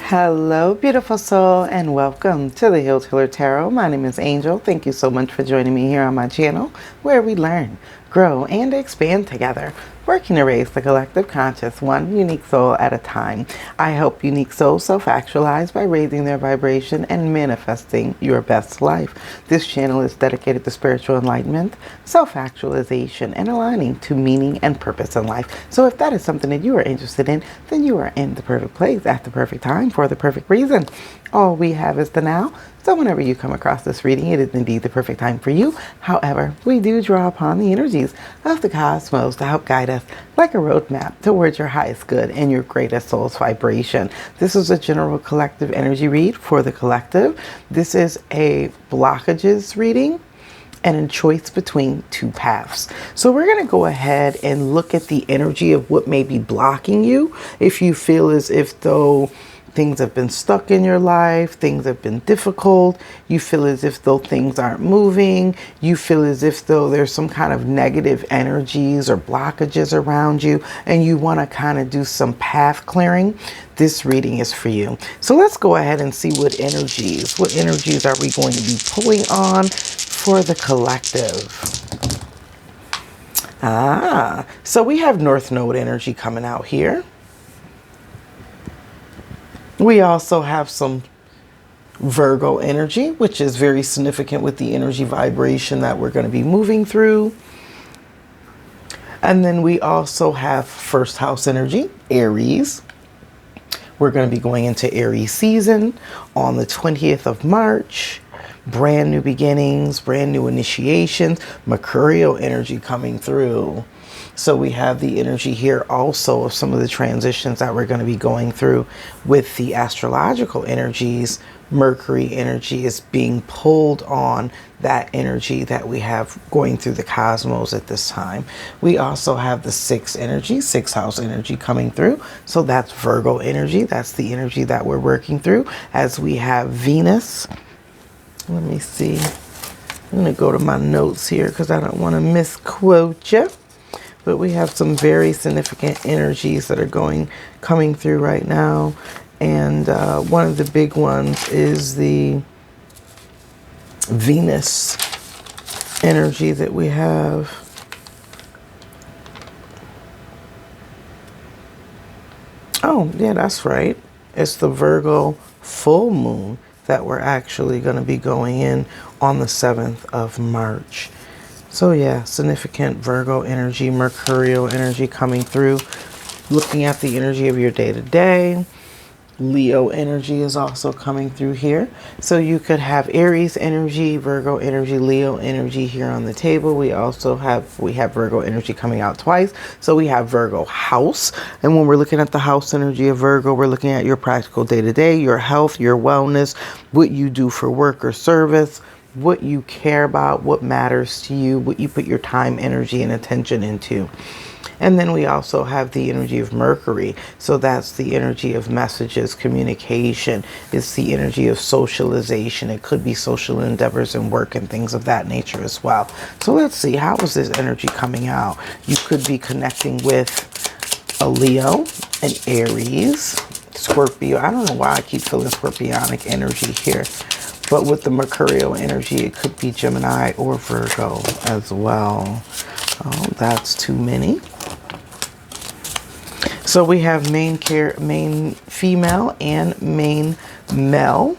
Hello, beautiful soul, and welcome to the Healed Healer Tarot. My name is Angel. Thank you so much for joining me here on my channel, where we learn, grow, and expand together, working to raise the collective conscious one unique soul at a time. I help unique souls self-actualize by raising their vibration and manifesting your best life. This channel is dedicated to spiritual enlightenment, self-actualization, and aligning to meaning and purpose in life. So if that is something that you are interested in, then you are in the perfect place at the perfect time for the perfect reason. All we have is the now. So whenever you come across this reading, it is indeed the perfect time for you. However, we do draw upon the energies of the cosmos to help guide us like a roadmap towards your highest good and your greatest soul's vibration. This is a general collective energy read for the collective. This is a blockages reading and a choice between two paths. So we're going to go ahead and look at the energy of what may be blocking you. If you feel as if though things have been stuck in your life, things have been difficult, you feel as if though things aren't moving, you feel as if though there's some kind of negative energies or blockages around you, and you want to kind of do some path clearing, this reading is for you. So let's go ahead and see what energies are we going to be pulling on for the collective. So we have North Node energy coming out here. We also have some Virgo energy, which is very significant with the energy vibration that we're going to be moving through. And then we also have first house energy, Aries. We're going to be going into Aries season on the 20th of March. Brand new beginnings, brand new initiations, Mercurial energy coming through. So we have the energy here also of some of the transitions that we're going to be going through with the astrological energies. Mercury energy is being pulled on that energy that we have going through the cosmos at this time. We also have the sixth house energy coming through. So that's Virgo energy. That's the energy that we're working through as we have Venus. Let me see. I'm going to go to my notes here because I don't want to misquote you. But we have some very significant energies that are coming through right now. And one of the big ones is the Venus energy that we have. Oh, yeah, that's right. It's the Virgo full moon that we're actually going to be going in on the 7th of March. So yeah, significant Virgo energy, Mercurial energy coming through. Looking at the energy of your day-to-day. Leo energy is also coming through here. So you could have Aries energy, Virgo energy, Leo energy here on the table. We have Virgo energy coming out twice. So we have Virgo house. And when we're looking at the house energy of Virgo, we're looking at your practical day-to-day, your health, your wellness, what you do for work or service, what you care about, what matters to you, what you put your time, energy, and attention into. And then we also have the energy of Mercury. So that's the energy of messages, communication. It's the energy of socialization. It could be social endeavors and work and things of that nature as well. So let's see, how is this energy coming out? You could be connecting with a Leo, an Aries, Scorpio. I don't know why I keep feeling scorpionic energy here. But with the Mercurial energy, it could be Gemini or Virgo as well. Oh, that's too many. So we have main female and main male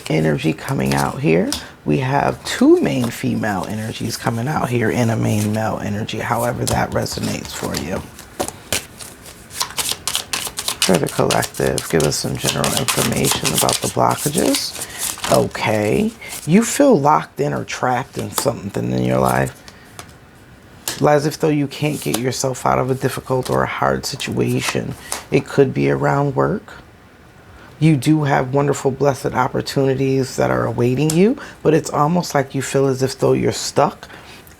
energy coming out here. We have two main female energies coming out here and a main male energy, however that resonates for you. For the collective, give us some general information about the blockages. Okay, you feel locked in or trapped in something in your life. As if though you can't get yourself out of a difficult or a hard situation. It could be around work. You do have wonderful, blessed opportunities that are awaiting you, but it's almost like you feel as if though you're stuck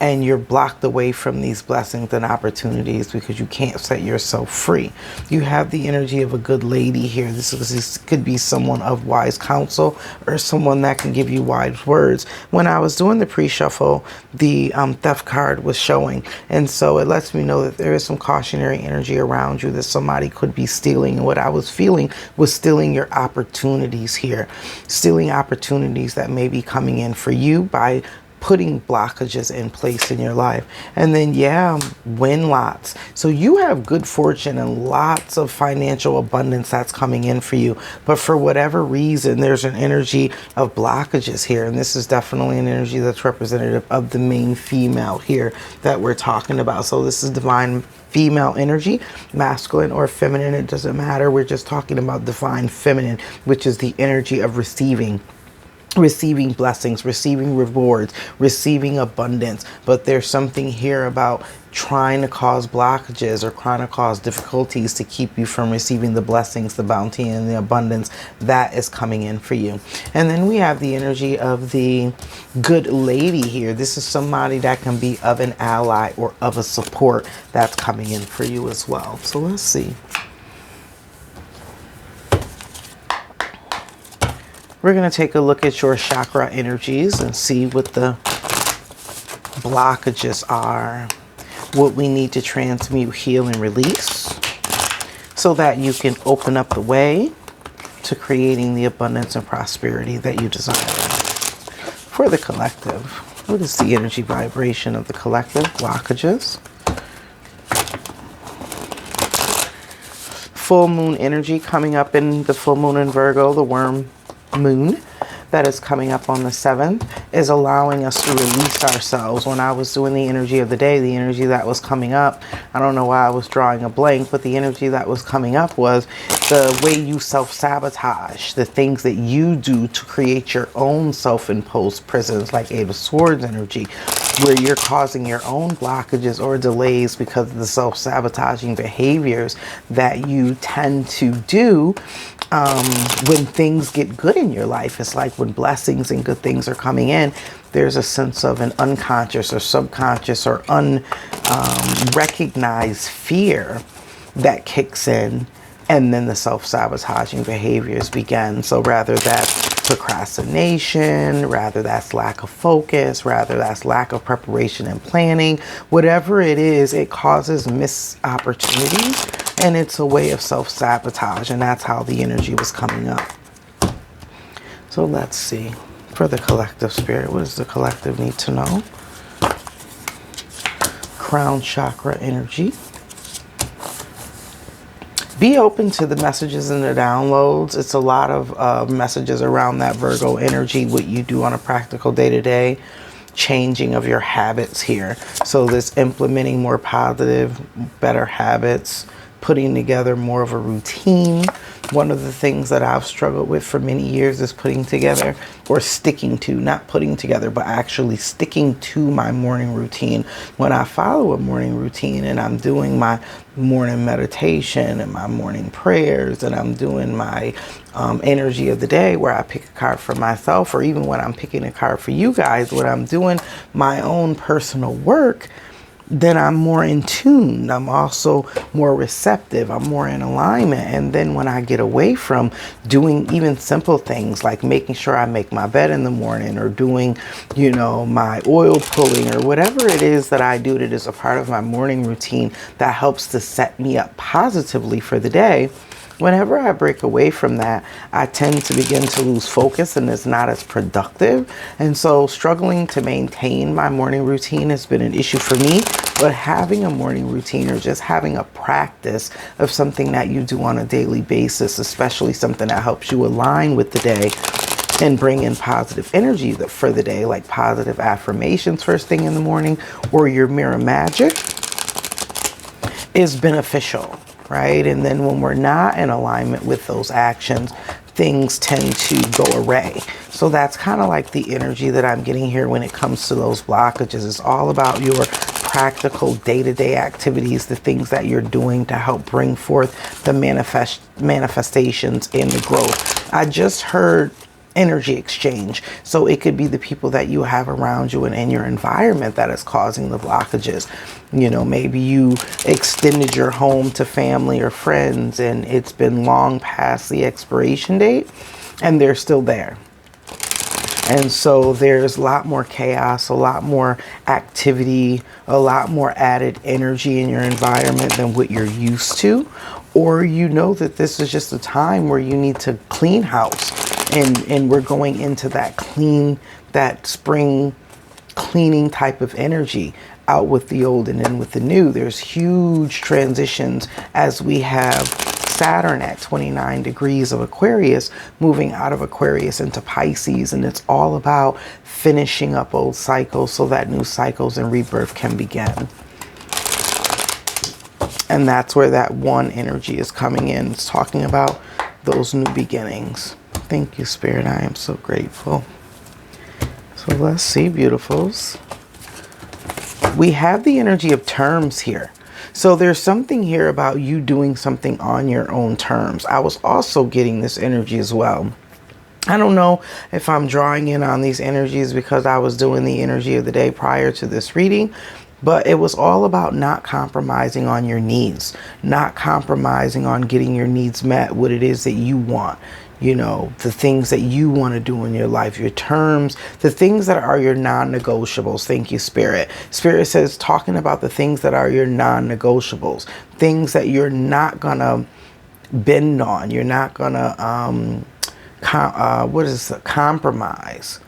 and you're blocked away from these blessings and opportunities because you can't set yourself free. You have the energy of a good lady here. This could be someone of wise counsel or someone that can give you wise words. When I was doing the pre-shuffle, the theft card was showing, and so it lets me know that there is some cautionary energy around you, that somebody could be stealing. And what I was feeling was stealing your opportunities here, stealing opportunities that may be coming in for you by putting blockages in place in your life. And then, yeah, win lots. So you have good fortune and lots of financial abundance that's coming in for you. But for whatever reason, there's an energy of blockages here. And this is definitely an energy that's representative of the main female here that we're talking about. So this is divine female energy, masculine or feminine, it doesn't matter. We're just talking about divine feminine, which is the energy of receiving blessings, receiving rewards, receiving abundance. But there's something here about trying to cause blockages or trying to cause difficulties to keep you from receiving the blessings, the bounty, and the abundance that is coming in for you. And then we have the energy of the good lady here. This is somebody that can be of an ally or of a support that's coming in for you as well. So let's see. We're going to take a look at your chakra energies and see what the blockages are, what we need to transmute, heal, and release so that you can open up the way to creating the abundance and prosperity that you desire. For the collective, what is the energy vibration of the collective blockages? Full moon energy coming up in the full moon in Virgo, the worm moon that is coming up on the 7th is allowing us to release ourselves. When I was doing the energy of the day, the energy that was coming up, I don't know why I was drawing a blank, but the energy that was coming up was the way you self-sabotage, the things that you do to create your own self-imposed prisons, like Eight of Swords energy, where you're causing your own blockages or delays because of the self-sabotaging behaviors that you tend to do when things get good in your life. It's like when blessings and good things are coming in, there's a sense of an unconscious or subconscious or unrecognized fear that kicks in, and then the self-sabotaging behaviors begin. So rather that's procrastination, rather that's lack of focus, rather that's lack of preparation and planning, whatever it is, it causes missed opportunities, and it's a way of self-sabotage, and that's how the energy was coming up. So let's see, for the collective spirit, what does the collective need to know? Crown chakra energy. Be open to the messages and the downloads. It's a lot of messages around that Virgo energy, what you do on a practical day-to-day, changing of your habits here. So this implementing more positive, better habits, putting together more of a routine. One of the things that I've struggled with for many years is putting together or sticking to, not putting together, but actually sticking to my morning routine. When I follow a morning routine and I'm doing my morning meditation and my morning prayers and I'm doing my energy of the day where I pick a card for myself, or even when I'm picking a card for you guys, when I'm doing my own personal work, then I'm more in tune. I'm also more receptive. I'm more in alignment. And then when I get away from doing even simple things like making sure I make my bed in the morning, or doing, you know, my oil pulling, or whatever it is that I do that is a part of my morning routine that helps to set me up positively for the day, whenever I break away from that, I tend to begin to lose focus and it's not as productive. And so struggling to maintain my morning routine has been an issue for me. But having a morning routine, or just having a practice of something that you do on a daily basis, especially something that helps you align with the day and bring in positive energy for the day, like positive affirmations first thing in the morning, or your mirror magic, is beneficial. Right? And then when we're not in alignment with those actions, things tend to go awry. So that's kind of like the energy that I'm getting here when it comes to those blockages. It's all about your practical day-to-day activities, the things that you're doing to help bring forth the manifestations and the growth. I just heard energy exchange. So it could be the people that you have around you and in your environment that is causing the blockages. You know, maybe you extended your home to family or friends and it's been long past the expiration date and they're still there. And so there's a lot more chaos, a lot more activity, a lot more added energy in your environment than what you're used to. Or you know that this is just a time where you need to clean house. And we're going into that spring cleaning type of energy, out with the old and in with the new. There's huge transitions as we have Saturn at 29 degrees of Aquarius moving out of Aquarius into Pisces, and it's all about finishing up old cycles so that new cycles and rebirth can begin. And that's where that one energy is coming in. It's talking about those new beginnings. Thank you, Spirit. I am so grateful. So let's see, beautifuls. We have the energy of terms here. So there's something here about you doing something on your own terms. I was also getting this energy as well. I don't know if I'm drawing in on these energies because I was doing the energy of the day prior to this reading, but it was all about not compromising on your needs, not compromising on getting your needs met, what it is that you want. You know, the things that you want to do in your life, your terms, the things that are your non-negotiables. Thank you, Spirit. Spirit says talking about the things that are your non-negotiables, things that you're not going to bend on. You're not going to, compromise.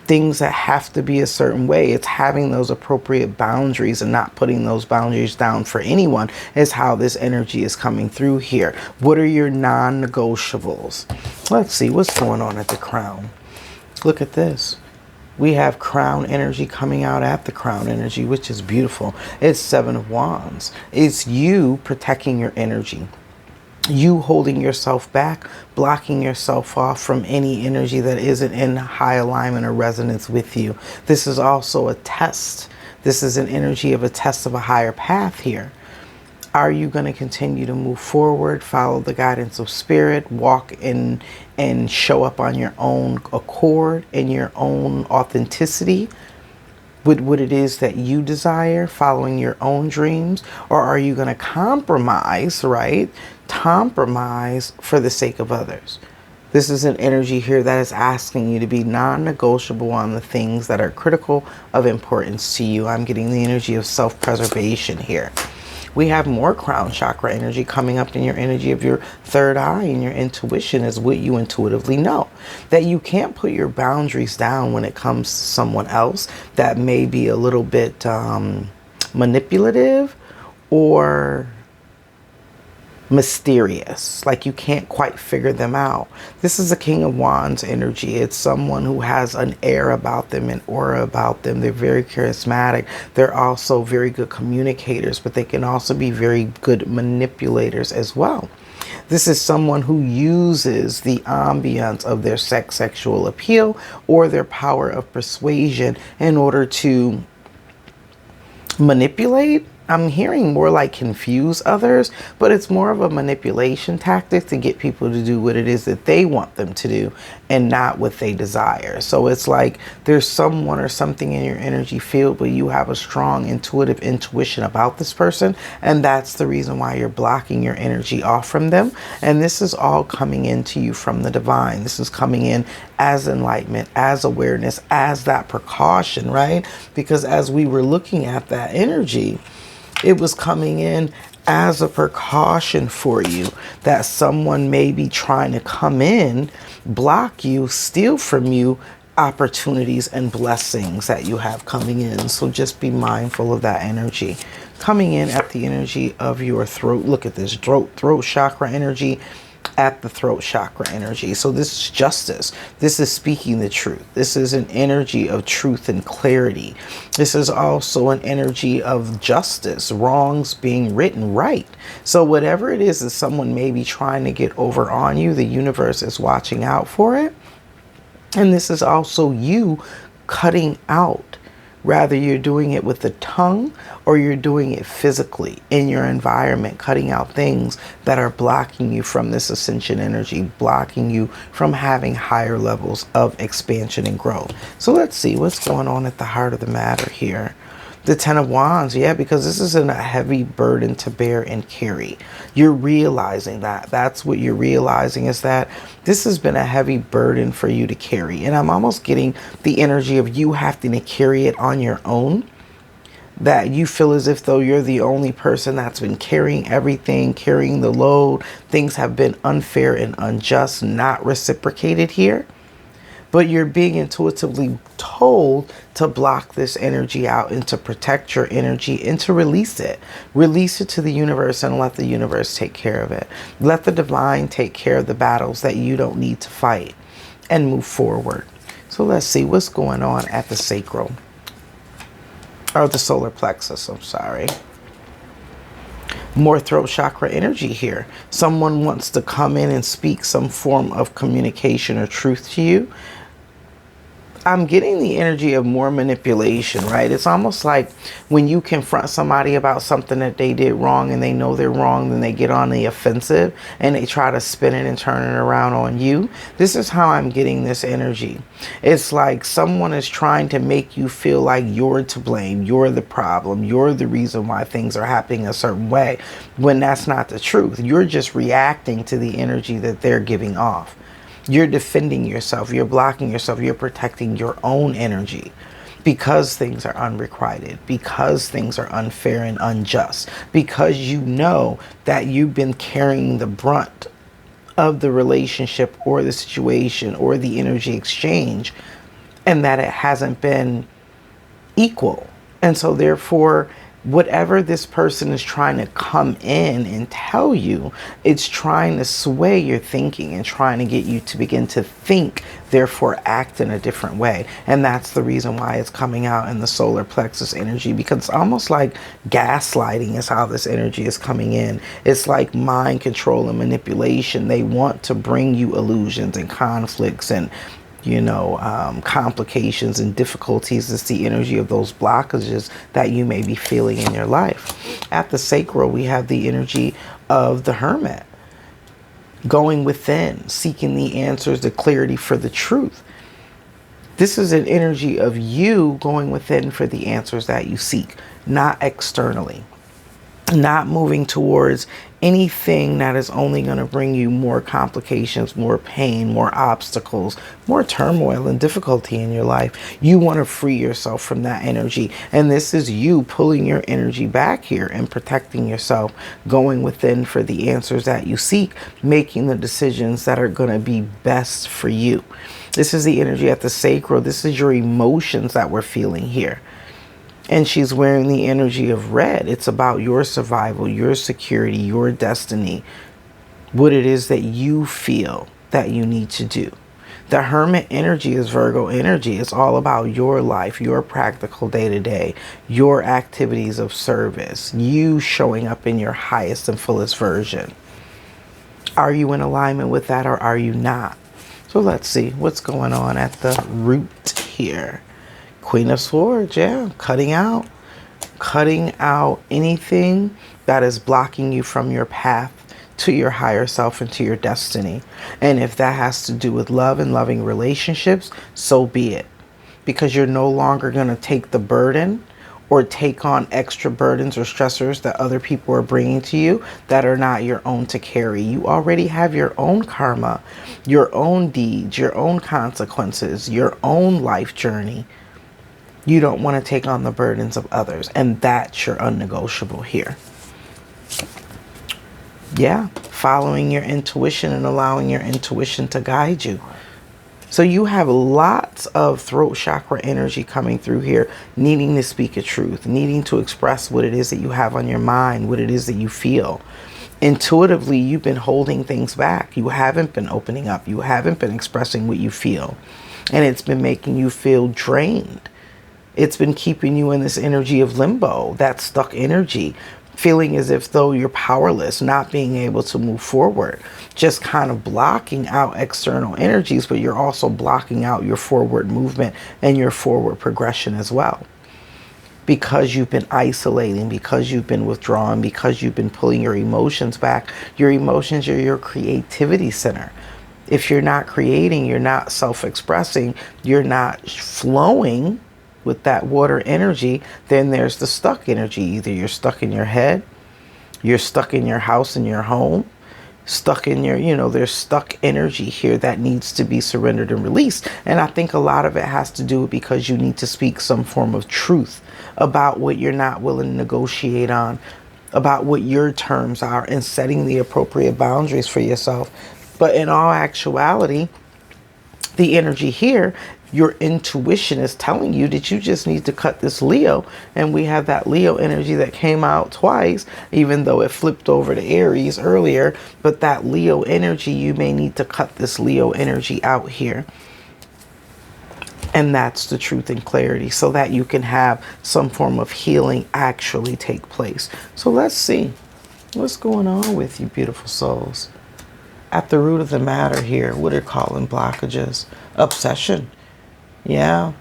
Things that have to be a certain way. It's having those appropriate boundaries and not putting those boundaries down for anyone is how this energy is coming through here. What are your non-negotiables? Let's see what's going on at the crown. Look at this. We have crown energy coming out at the crown energy, which is beautiful. It's 7 of Wands. It's you protecting your energy. You holding yourself back, blocking yourself off from any energy that isn't in high alignment or resonance with you. This is also a test. This is an energy of a test of a higher path here. Are you going to continue to move forward, follow the guidance of Spirit, walk in and show up on your own accord, in your own authenticity, with what it is that you desire, following your own dreams? Or are you going to compromise, right? Compromise for the sake of others. This is an energy here that is asking you to be non-negotiable on the things that are critical of importance to you. I'm getting the energy of self-preservation here. We have more crown chakra energy coming up in your energy of your third eye, and your intuition is what you intuitively know. That you can't put your boundaries down when it comes to someone else that may be a little bit manipulative or mysterious, like you can't quite figure them out. This is a King of Wands energy. It's someone who has an air about them, an aura about them. They're very charismatic. They're also very good communicators, but they can also be very good manipulators as well. This is someone who uses the ambience of their sexual appeal or their power of persuasion in order to manipulate. I'm hearing more like confuse others, but it's more of a manipulation tactic to get people to do what it is that they want them to do and not what they desire. So it's like there's someone or something in your energy field, but you have a strong intuitive intuition about this person, and that's the reason why you're blocking your energy off from them. And this is all coming into you from the divine. This is coming in as enlightenment, as awareness, as that precaution, right? Because as we were looking at that energy, it was coming in as a precaution for you that someone may be trying to come in, block you, steal from you opportunities and blessings that you have coming in. So just be mindful of that energy. Coming in at the energy of your throat. Look at this throat chakra energy at the throat chakra energy. So this is justice. This is speaking the truth. This is an energy of truth and clarity. This is also an energy of justice, wrongs being written right. So whatever it is that someone may be trying to get over on you, the universe is watching out for it. And this is also you cutting out Rather, you're doing it with the tongue, or you're doing it physically in your environment, cutting out things that are blocking you from this ascension energy, blocking you from having higher levels of expansion and growth. So let's see what's going on at the heart of the matter here. The Ten of Wands, yeah, because this is a heavy burden to bear and carry. You're realizing that. That's what you're realizing, is that this has been a heavy burden for you to carry. And I'm almost getting the energy of you having to carry it on your own. That you feel as if though you're the only person that's been carrying everything, carrying the load. Things have been unfair and unjust, not reciprocated here. But you're being intuitively told to block this energy out and to protect your energy and to release it. Release it to the universe and let the universe take care of it. Let the divine take care of the battles that you don't need to fight, and move forward. So let's see what's going on at the sacral, or the solar plexus, I'm sorry. More throat chakra energy here. Someone wants to come in and speak some form of communication or truth to you. I'm getting the energy of more manipulation, right? It's almost like when you confront somebody about something that they did wrong and they know they're wrong, then they get on the offensive and they try to spin it and turn it around on you. This is how I'm getting this energy. It's like someone is trying to make you feel like you're to blame, you're the problem, you're the reason why things are happening a certain way, when that's not the truth. You're just reacting to the energy that they're giving off. You're defending yourself, you're blocking yourself, you're protecting your own energy because things are unrequited, because things are unfair and unjust, because you know that you've been carrying the brunt of the relationship or the situation or the energy exchange, and that it hasn't been equal. And so therefore, whatever this person is trying to come in and tell you, it's trying to sway your thinking and trying to get you to begin to think, therefore act in a different way. And that's the reason why it's coming out in the solar plexus energy, because it's almost like gaslighting is how this energy is coming in. It's like mind control and manipulation. They want to bring you illusions and conflicts and complications and difficulties. It's the energy of those blockages that you may be feeling in your life. At the sacral, we have the energy of the Hermit, going within, seeking the answers, the clarity for the truth. This is an energy of you going within for the answers that you seek, not externally. Not moving towards anything that is only going to bring you more complications, more pain, more obstacles, more turmoil and difficulty in your life. You want to free yourself from that energy. And this is you pulling your energy back here and protecting yourself, going within for the answers that you seek, making the decisions that are going to be best for you. This is the energy at the sacral. This is your emotions that we're feeling here. And she's wearing the energy of red. It's about your survival, your security, your destiny, what it is that you feel that you need to do. The Hermit energy is Virgo energy. It's all about your life, your practical day-to-day, your activities of service, you showing up in your highest and fullest version. Are you in alignment with that, or are you not? So let's see what's going on at the root here. Queen of Swords, yeah, cutting out anything that is blocking you from your path to your higher self and to your destiny. And if that has to do with love and loving relationships, so be it. Because you're no longer going to take the burden or take on extra burdens or stressors that other people are bringing to you that are not your own to carry. You already have your own karma, your own deeds, your own consequences, your own life journey. You don't want to take on the burdens of others. And that's your unnegotiable here. Yeah, following your intuition and allowing your intuition to guide you. So you have lots of throat chakra energy coming through here, needing to speak a truth, needing to express what it is that you have on your mind, what it is that you feel. Intuitively, you've been holding things back. You haven't been opening up. You haven't been expressing what you feel. And it's been making you feel drained. It's been keeping you in this energy of limbo, that stuck energy, feeling as if though you're powerless, not being able to move forward, just kind of blocking out external energies, but you're also blocking out your forward movement and your forward progression as well. because you've been isolating, because you've been withdrawn, because you've been pulling your emotions back. Your emotions are your creativity center. If you're not creating, you're not self-expressing, you're not flowing with that water energy, then there's the stuck energy. Either you're stuck in your head, you're stuck in your house, in your home, stuck in your, there's stuck energy here that needs to be surrendered and released. And I think a lot of it has to do with because you need to speak some form of truth about what you're not willing to negotiate on, about what your terms are, and setting the appropriate boundaries for yourself. But in all actuality, the energy here, your intuition is telling you that you just need to cut this Leo. And we have that Leo energy that came out twice, even though it flipped over to Aries earlier. But that Leo energy, you may need to cut this Leo energy out here. And that's the truth and clarity, so that you can have some form of healing actually take place. So let's see what's going on with you, beautiful souls. At the root of the matter here, what are calling blockages? Obsession. Yeah.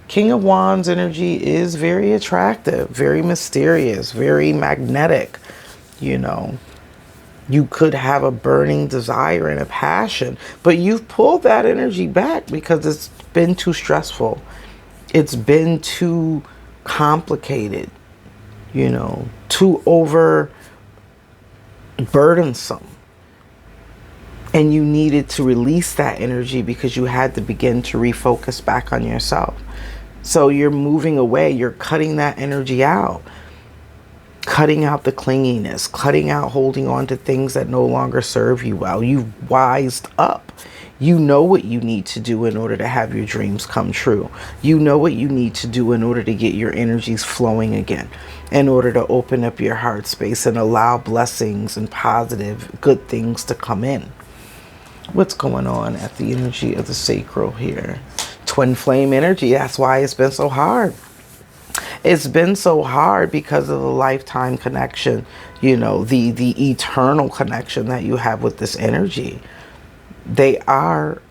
King of Wands energy is very attractive, very mysterious, very magnetic. You could have a burning desire and a passion, but you've pulled that energy back because it's been too stressful. It's been too complicated, too over burdensome. And you needed to release that energy because you had to begin to refocus back on yourself. So you're moving away, you're cutting that energy out. Cutting out the clinginess, cutting out holding on to things that no longer serve you well. You've wised up. You know what you need to do in order to have your dreams come true. You know what you need to do in order to get your energies flowing again, in order to open up your heart space and allow blessings and positive, good things to come in. What's going on at the energy of the sacral here? Twin flame energy. That's why it's been so hard. It's been so hard because of the lifetime connection, the eternal connection that you have with this energy. They are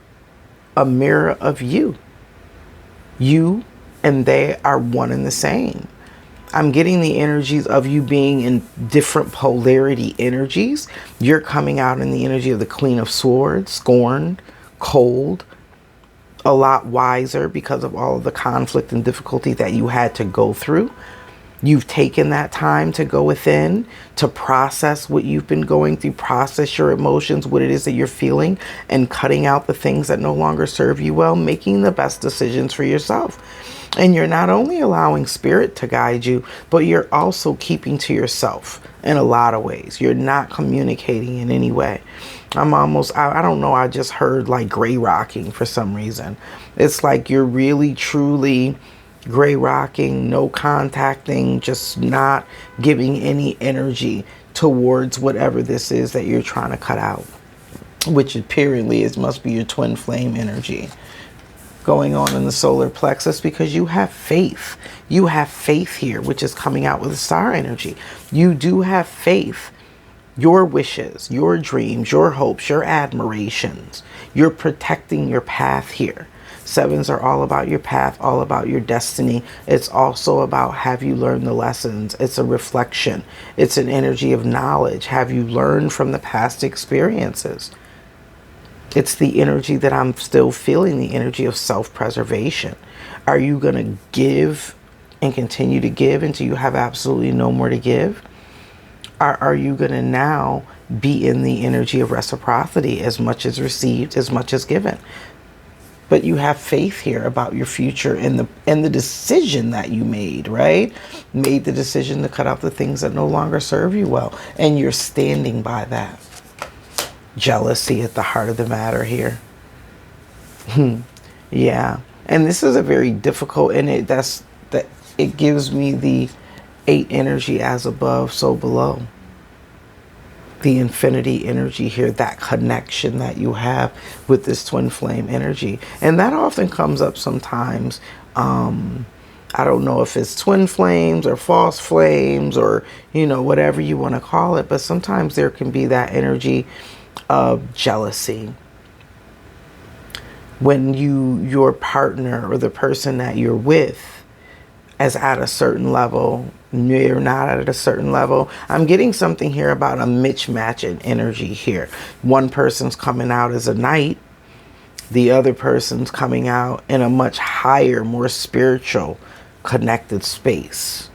a mirror of you. You and they are one and the same. I'm getting the energies of you being in different polarity energies. You're coming out in the energy of the Queen of Swords, scorned, cold, a lot wiser because of all of the conflict and difficulty that you had to go through. You've taken that time to go within, to process what you've been going through, process your emotions, what it is that you're feeling, and cutting out the things that no longer serve you well, making the best decisions for yourself. And you're not only allowing spirit to guide you, but you're also keeping to yourself in a lot of ways. You're not communicating in any way. I don't know, I just heard like gray rocking for some reason. It's like you're really, truly gray rocking, no contacting, just not giving any energy towards whatever this is that you're trying to cut out, which apparently must be your twin flame energy going on in the solar plexus, because you have faith. You have faith here, which is coming out with the star energy. You do have faith. Your wishes, your dreams, your hopes, your admirations. You're protecting your path here. Sevens are all about your path, all about your destiny. It's also about, have you learned the lessons? It's a reflection. It's an energy of knowledge. Have you learned from the past experiences? It's the energy that I'm still feeling, the energy of self-preservation. Are you going to give and continue to give until you have absolutely no more to give? Are you going to now be in the energy of reciprocity, as much as received, as much as given? But you have faith here about your future and the decision that you made, right? Made the decision to cut out the things that no longer serve you well. And you're standing by that. Jealousy at the heart of the matter here. Yeah. And this is a very difficult, and it gives me the 8 energy, as above, so below. The infinity energy here, that connection that you have with this twin flame energy. And that often comes up sometimes. I don't know if it's twin flames or false flames or, whatever you want to call it. But sometimes there can be that energy of jealousy. When your partner or the person that you're with as at a certain level. You're not at a certain level. I'm getting something here about a mismatch in energy here. One person's coming out as a knight. The other person's coming out in a much higher, more spiritual, connected space.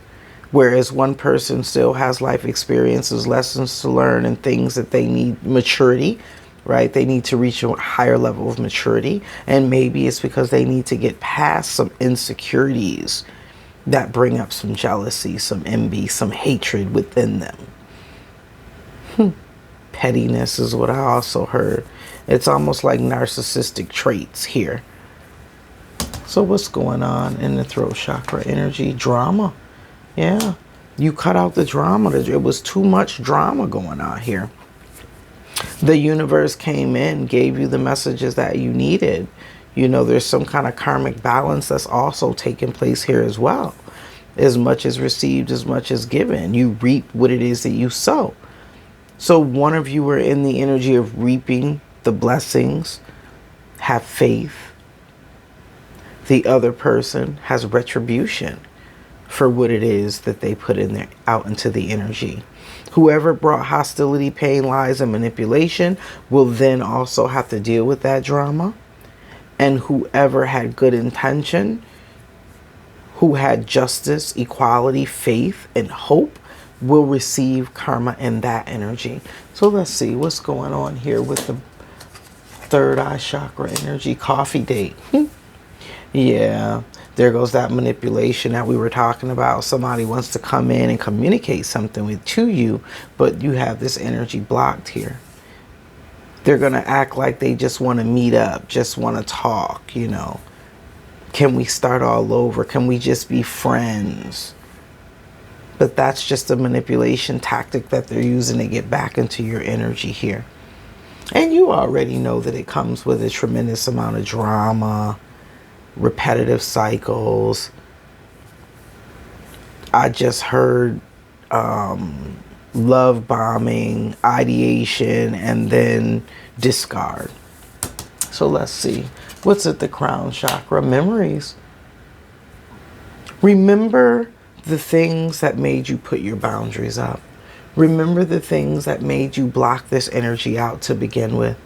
Whereas one person still has life experiences, lessons to learn, and things that they need maturity, right? They need to reach a higher level of maturity. And maybe it's because they need to get past some insecurities that bring up some jealousy, some envy, some hatred within them. Pettiness is what I also heard. It's almost like narcissistic traits here. So what's going on in the throat chakra energy? Drama. Yeah. You cut out the drama. It was too much drama going on here. The universe came in, gave you the messages that you needed. You know, there's some kind of karmic balance that's also taking place here as well. As much as received, as much as given. You reap what it is that you sow. So one of you are in the energy of reaping the blessings, have faith. The other person has retribution for what it is that they put in there, out into the energy. Whoever brought hostility, pain, lies, and manipulation will then also have to deal with that drama. And whoever had good intention, who had justice, equality, faith, and hope, will receive karma in that energy. So let's see what's going on here with the third eye chakra energy. Coffee date. Yeah, there goes that manipulation that we were talking about. Somebody wants to come in and communicate something to you, but you have this energy blocked here. They're going to act like they just want to meet up, just want to talk, you know. Can we start all over? Can we just be friends? But that's just a manipulation tactic that they're using to get back into your energy here. And you already know that it comes with a tremendous amount of drama, repetitive cycles. I just heard love bombing, ideation, and then discard. So let's see. What's at the crown chakra? Memories. Remember the things that made you put your boundaries up. Remember the things that made you block this energy out to begin with.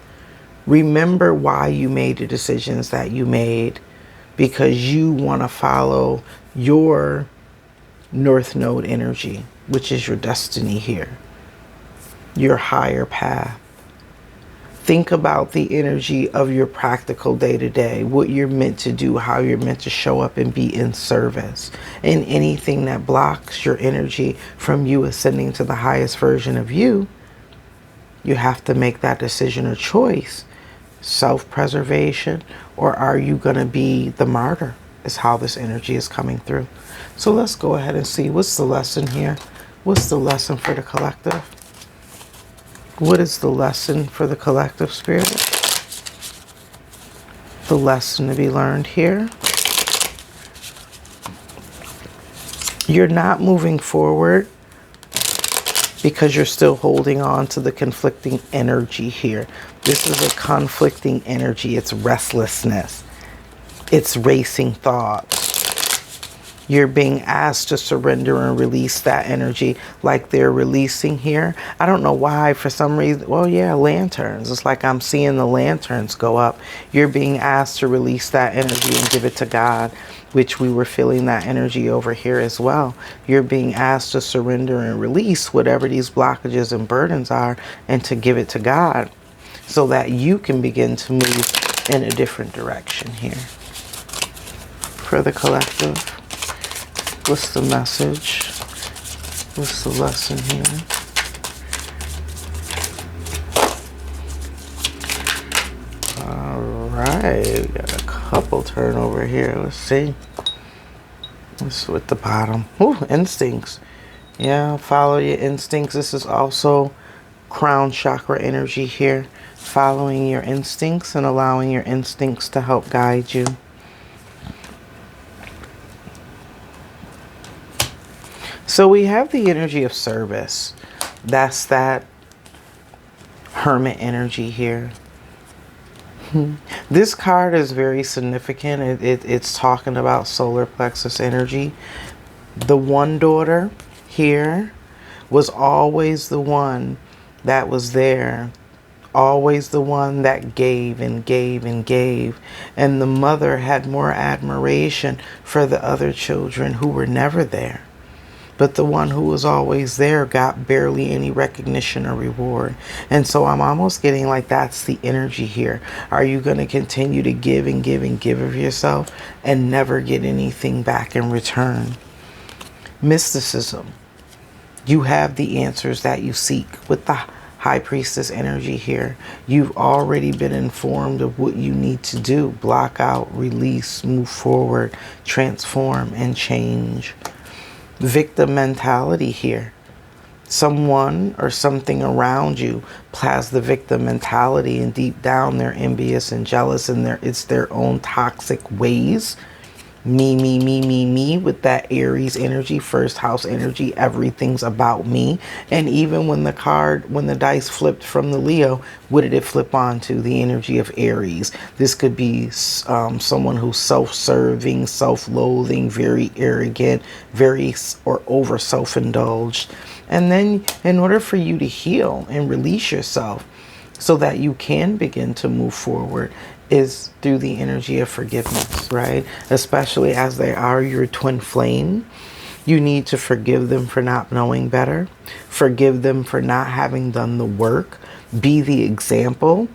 Remember why you made the decisions that you made, because you want to follow your North Node energy, which is your destiny here, your higher path. Think about the energy of your practical day-to-day, what you're meant to do, how you're meant to show up and be in service. And anything that blocks your energy from you ascending to the highest version of you, you have to make that decision or choice. Self-preservation, or are you going to be the martyr, is how this energy is coming through. So let's go ahead and see what's the lesson here. What's the lesson for the collective? What is the lesson for the collective, spirit? The lesson to be learned here. You're not moving forward because you're still holding on to the conflicting energy here. This is a conflicting energy. It's restlessness. It's racing thoughts. You're being asked to surrender and release that energy like they're releasing here. I don't know why, for some reason. Well, yeah, lanterns. It's like I'm seeing the lanterns go up. You're being asked to release that energy and give it to God, which we were feeling that energy over here as well. You're being asked to surrender and release whatever these blockages and burdens are and to give it to God so that you can begin to move in a different direction here. For the collective. What's the message? What's the lesson here? All right, got a couple turn over here. Let's see. What's with the bottom? Ooh, instincts. Yeah, follow your instincts. This is also crown chakra energy here. Following your instincts and allowing your instincts to help guide you. So we have the energy of service. That's that hermit energy here. This card is very significant. It's talking about solar plexus energy. The one daughter here was always the one that was there, always the one that gave and gave and gave. And the mother had more admiration for the other children who were never there. But the one who was always there got barely any recognition or reward. And so I'm almost getting like that's the energy here. Are you going to continue to give and give and give of yourself and never get anything back in return? Mysticism. You have the answers that you seek with the High Priestess energy here. You've already been informed of what you need to do. Block out, release, move forward, transform, and change. Victim mentality here. Someone or something around you has the victim mentality, and deep down they're envious and jealous, and it's their own toxic ways. Me, with that Aries energy, first house energy, everything's about me. And even when the dice flipped from the Leo, what did it flip onto? The energy of Aries. This could be someone who's self-serving, self-loathing, very arrogant, or over self-indulged. And then in order for you to heal and release yourself so that you can begin to move forward, is through the energy of forgiveness, right? Especially as they are your twin flame. You need to forgive them for not knowing better. Forgive them for not having done the work. Be the example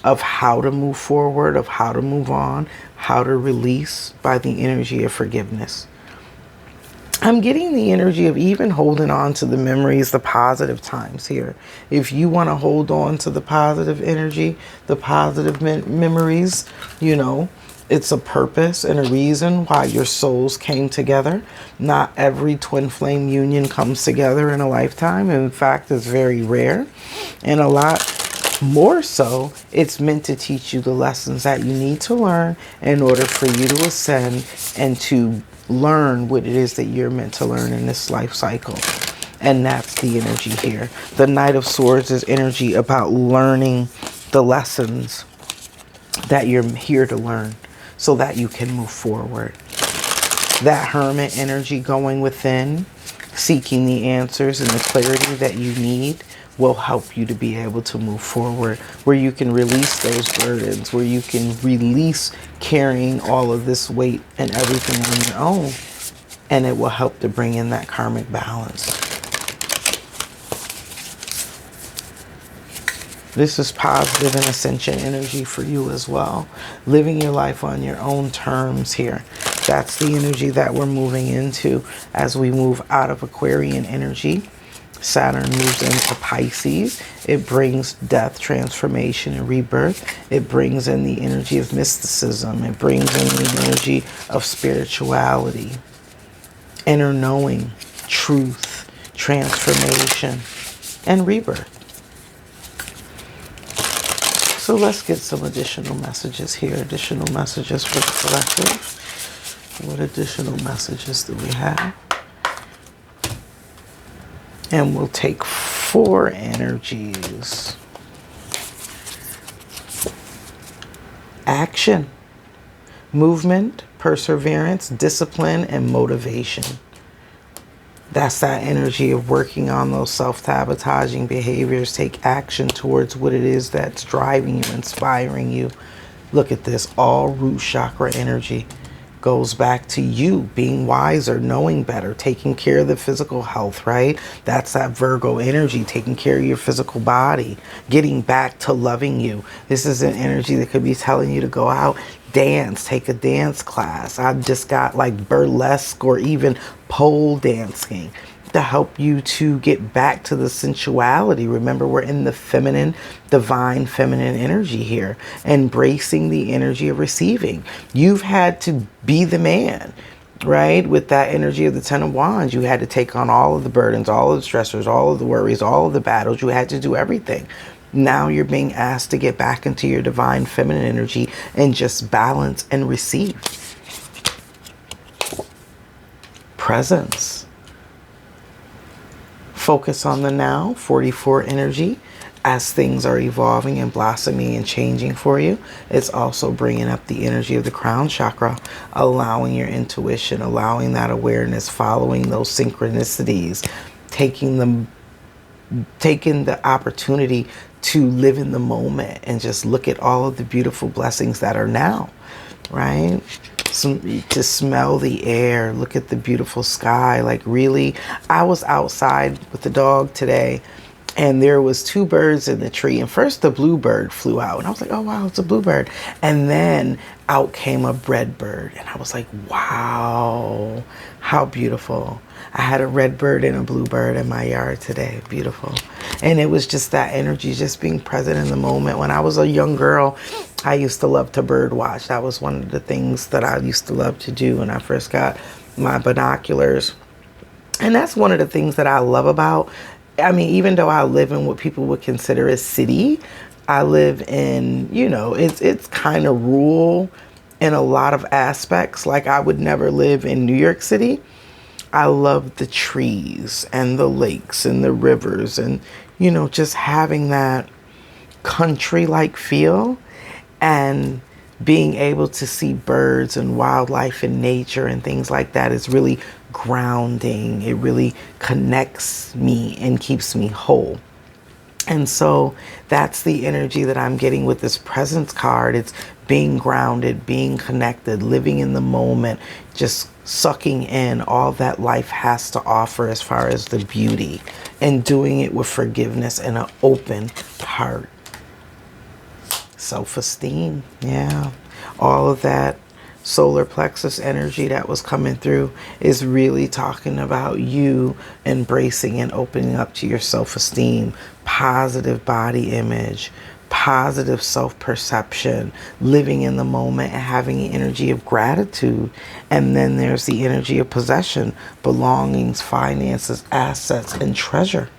of how to move forward, of how to move on, how to release by the energy of forgiveness. I'm getting the energy of even holding on to the memories, the positive times here. If you want to hold on to the positive energy, the positive memories, it's a purpose and a reason why your souls came together. Not every twin flame union comes together in a lifetime. In fact, it's very rare. And a lot more so, it's meant to teach you the lessons that you need to learn in order for you to ascend and to learn what it is that you're meant to learn in this life cycle. And that's the energy here. The Knight of Swords is energy about learning the lessons that you're here to learn so that you can move forward. That Hermit energy, going within, seeking the answers and the clarity that you need, will help you to be able to move forward, where you can release those burdens, where you can release carrying all of this weight and everything on your own, and it will help to bring in that karmic balance. This is positive and ascension energy for you as well. Living your life on your own terms here. That's the energy that we're moving into as we move out of Aquarian energy. Saturn moves into Pisces. It brings death, transformation, and rebirth. It brings in the energy of mysticism. It brings in the energy of spirituality, inner knowing, truth, transformation, and rebirth. So let's get some additional messages here. Additional messages for the collective. What additional messages do we have? And we'll take 4 energies. Action, movement, perseverance, discipline, and motivation. That's that energy of working on those self-sabotaging behaviors. Take action towards what it is that's driving you, inspiring you. Look at this, all root chakra energy goes back to you being wiser, knowing better, taking care of the physical health, right? That's that Virgo energy, taking care of your physical body, getting back to loving you. This is an energy that could be telling you to go out, dance, take a dance class. I've just got like burlesque or even pole dancing to help you to get back to the sensuality. Remember, we're in the feminine, divine feminine energy here, embracing the energy of receiving. You've had to be the man, right? With that energy of the Ten of Wands, you had to take on all of the burdens, all of the stressors, all of the worries, all of the battles. You had to do everything. Now you're being asked to get back into your divine feminine energy and just balance and receive. Presence. Focus on the now, 44 energy. as things are evolving and blossoming and changing for you. It's also bringing up the energy of the crown chakra, allowing your intuition, allowing that awareness, following those synchronicities, taking the opportunity to live in the moment and just look at all of the beautiful blessings that are now, right? To smell the air, look at the beautiful sky. Like, really, I was outside with the dog today, and there was two birds in the tree. And first the bluebird flew out, and I was like, oh wow, it's a bluebird. And then out came a red bird, and I was like, wow, how beautiful. I had a red bird and a bluebird in my yard today. Beautiful. And it was just that energy, just being present in the moment. When I was a young girl, I used to love to bird watch. That was one of the things that I used to love to do when I first got my binoculars. And that's one of the things that I love about, I mean, even though I live in what people would consider a city, I live in, you know, it's kind of rural in a lot of aspects. Like, I would never live in New York City. I love the trees and the lakes and the rivers and, you know, just having that country-like feel and being able to see birds and wildlife and nature and things like that is really grounding. It really connects me and keeps me whole. And so that's the energy that I'm getting with this presence card. It's being grounded, being connected, living in the moment, just sucking in all that life has to offer as far as the beauty, and doing it with forgiveness and an open heart. Self-esteem, yeah. All of that solar plexus energy that was coming through is really talking about you embracing and opening up to your self-esteem, positive body image, positive self-perception, living in the moment and having the energy of gratitude. And then there's the energy of possession, belongings, finances, assets, and treasure.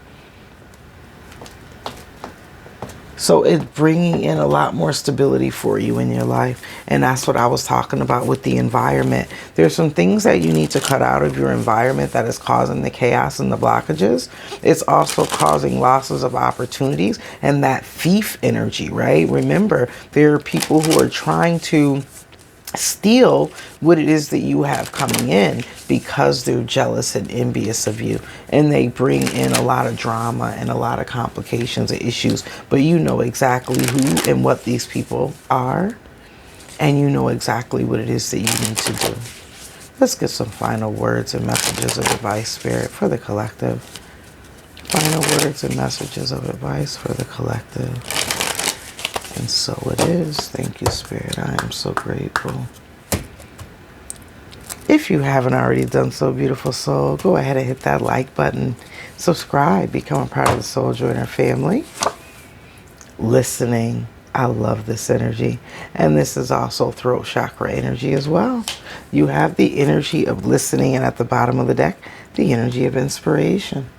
So it's bringing in a lot more stability for you in your life. And that's what I was talking about with the environment. There's some things that you need to cut out of your environment that is causing the chaos and the blockages. It's also causing losses of opportunities and that thief energy, right? Remember, there are people who are trying to steal what it is that you have coming in because they're jealous and envious of you, and they bring in a lot of drama and a lot of complications and issues. But you know exactly who and what these people are, and you know exactly what it is that you need to do. Let's get some final words and messages of advice, Spirit, for the collective. Final words and messages of advice for the collective. And so it is. Thank you, Spirit. I am so grateful. If you haven't already done so, beautiful soul, go ahead and hit that like button. Subscribe. Become a part of the Soul Joyner family. Listening. I love this energy. And this is also throat chakra energy as well. You have the energy of listening, and at the bottom of the deck, the energy of inspiration.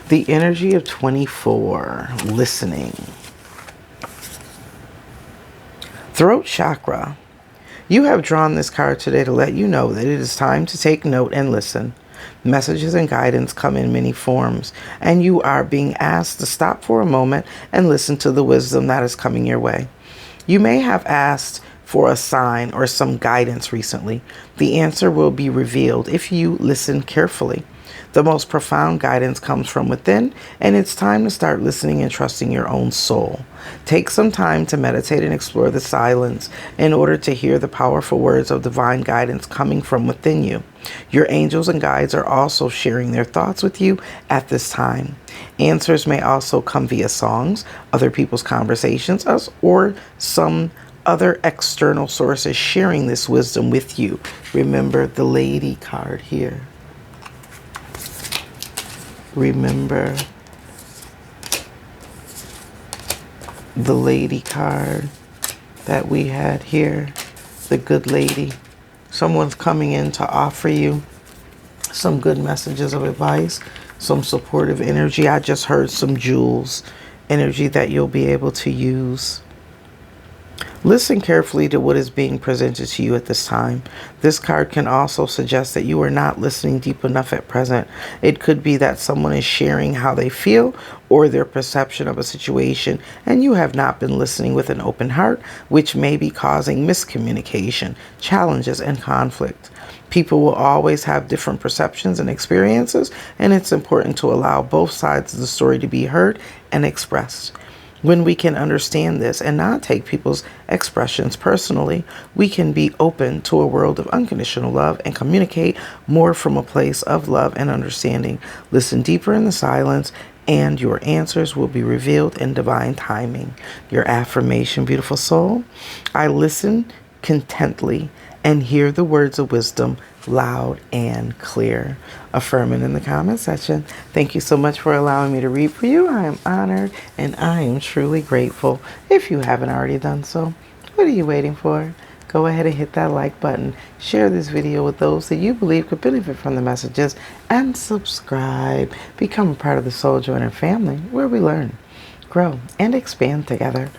The energy of 24, listening. Throat chakra. You have drawn this card today to let you know that it is time to take note and listen. Messages and guidance come in many forms, and you are being asked to stop for a moment and listen to the wisdom that is coming your way. You may have asked for a sign or some guidance recently. The answer will be revealed if you listen carefully. The most profound guidance comes from within, and it's time to start listening and trusting your own soul. Take some time to meditate and explore the silence in order to hear the powerful words of divine guidance coming from within you. Your angels and guides are also sharing their thoughts with you at this time. Answers may also come via songs, other people's conversations, or some other external sources sharing this wisdom with you. Remember the Lady card here. Remember the Lady card that we had here, the Good Lady. Someone's coming in to offer you some good messages of advice, some supportive energy. I just heard some jewels, energy that you'll be able to use. Listen carefully to what is being presented to you at this time. This card can also suggest that you are not listening deep enough at present. It could be that someone is sharing how they feel or their perception of a situation, and you have not been listening with an open heart, which may be causing miscommunication, challenges, and conflict. People will always have different perceptions and experiences, and it's important to allow both sides of the story to be heard and expressed. When we can understand this and not take people's expressions personally, we can be open to a world of unconditional love and communicate more from a place of love and understanding. Listen deeper in the silence, and your answers will be revealed in divine timing. Your affirmation, beautiful soul: I listen contently and hear the words of wisdom loud and clear. Affirm it in the comment section. Thank you so much for allowing me to read for you. I am honored and I am truly grateful. If you haven't already done so, what are you waiting for? Go ahead and hit that like button. Share this video with those that you believe could benefit from the messages, and subscribe. Become a part of the Soul Joiner family, where we learn, grow, and expand together,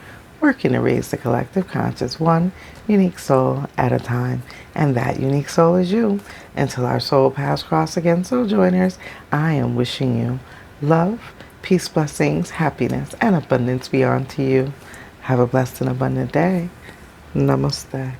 working to raise the collective conscious one unique soul at a time. And that unique soul is you. Until our soul paths cross again, Soul Joiners, I am wishing you love, peace, blessings, happiness, and abundance beyond to you. Have a blessed and abundant day. Namaste.